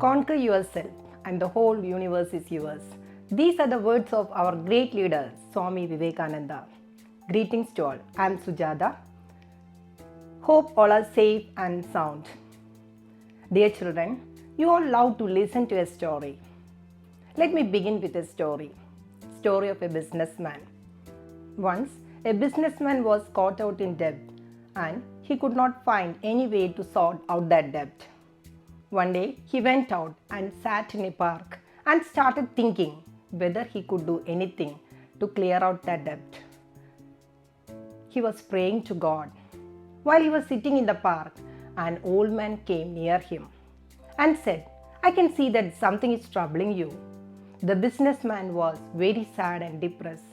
Conquer yourself and the whole universe is yours. These are the words of our great leader, Swami Vivekananda. Greetings to all. I am Sujata. Hope all are safe and sound. Dear children, you all love to listen to a story. Let me begin with a story. Story of a businessman. Once, a businessman was caught out in debt and he could not find any way to sort out that debt. One day, he went out and sat in a park and started thinking whether he could do anything to clear out that debt. He was praying to God. While he was sitting in the park, an old man came near him and said, "I can see that something is troubling you." The businessman was very sad and depressed.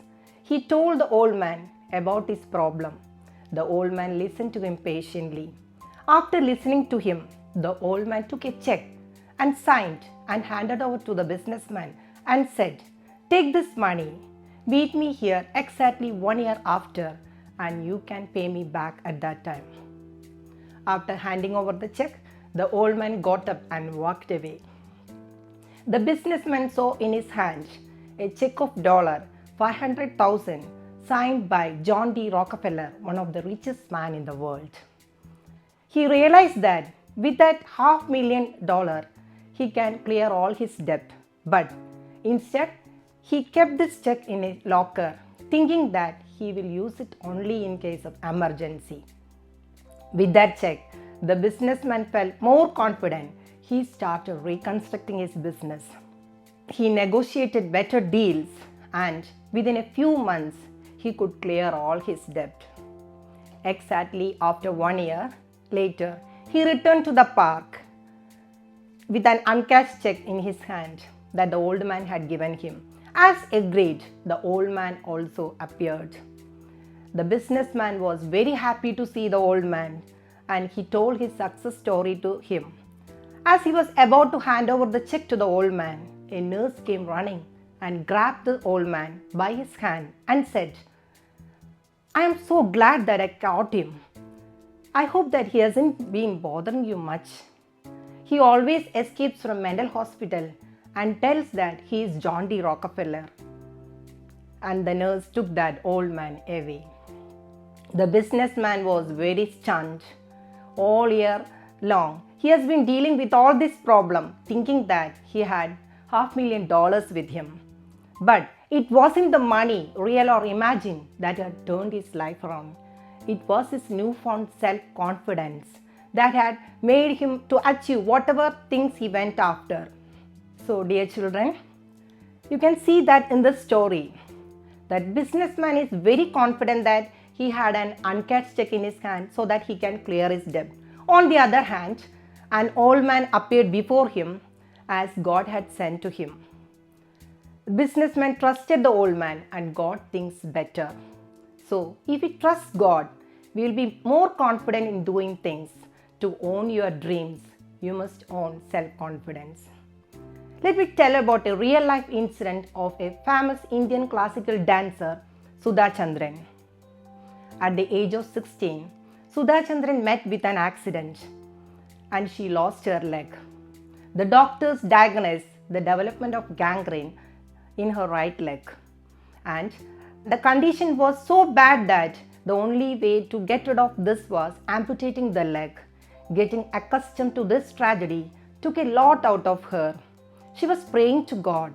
He told the old man about his problem. The old man listened to him patiently. After listening to him, the old man took a check and signed and handed over to the businessman and said, "Take this money, meet me here exactly 1 year after and you can pay me back at that time." After handing over the check, the old man got up and walked away. The businessman saw in his hand a check of $500,000 signed by John D. Rockefeller, one of the richest men in the world. He realized that with that $500,000, he can clear all his debt. But instead, he kept this check in a locker, thinking that he will use it only in case of emergency. With that check, the businessman felt more confident. He started reconstructing his business. He negotiated better deals and within a few months, he could clear all his debt. Exactly after 1 year later, he returned to the park with an uncashed check in his hand that the old man had given him. As agreed, the old man also appeared. The businessman was very happy to see the old man and he told his success story to him. As he was about to hand over the check to the old man, a nurse came running and grabbed the old man by his hand and said, "I am so glad that I caught him. I hope that he hasn't been bothering you much. He always escapes from mental hospital and tells that he is John D. Rockefeller." And the nurse took that old man away. The businessman was very stunned. All year long, he has been dealing with all this problem, thinking that he had $500,000 with him. But it wasn't the money, real or imagined, that had turned his life around. It was his newfound self-confidence that had made him to achieve whatever things he went after. So, dear children, you can see that in this story, that businessman is very confident that he had an uncashed check in his hand so that he can clear his debt. On the other hand, an old man appeared before him as God had sent to him. The businessman trusted the old man and got things better. So, if we trust God, we will be more confident in doing things. To own your dreams, you must own self-confidence. Let me tell about a real-life incident of a famous Indian classical dancer, Sudha Chandran. At the age of 16, Sudha Chandran met with an accident and she lost her leg. The doctors diagnosed the development of gangrene in her right leg. And the condition was so bad that the only way to get rid of this was amputating the leg. Getting accustomed to this tragedy took a lot out of her. She was praying to God.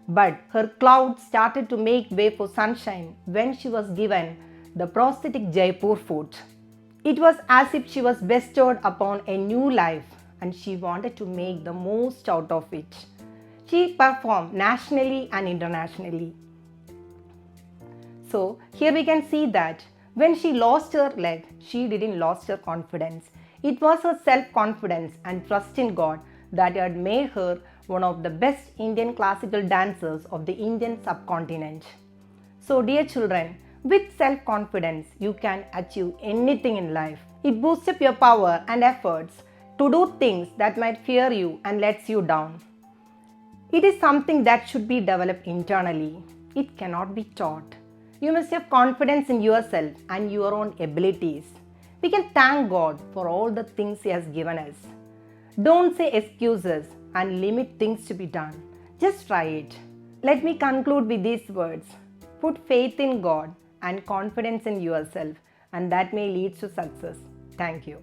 But her clouds started to make way for sunshine when she was given the prosthetic Jaipur foot. It was as if she was bestowed upon a new life and she wanted to make the most out of it. She performed nationally and internationally. So here we can see that when she lost her leg, she didn't lose her confidence. It was her self-confidence and trust in God that had made her one of the best Indian classical dancers of the Indian subcontinent. So dear children, with self-confidence, you can achieve anything in life. It boosts up your power and efforts to do things that might fear you and lets you down. It is something that should be developed internally. It cannot be taught. You must have confidence in yourself and your own abilities. We can thank God for all the things He has given us. Don't say excuses and limit things to be done. Just try it. Let me conclude with these words. Put faith in God and confidence in yourself, and that may lead to success. Thank you.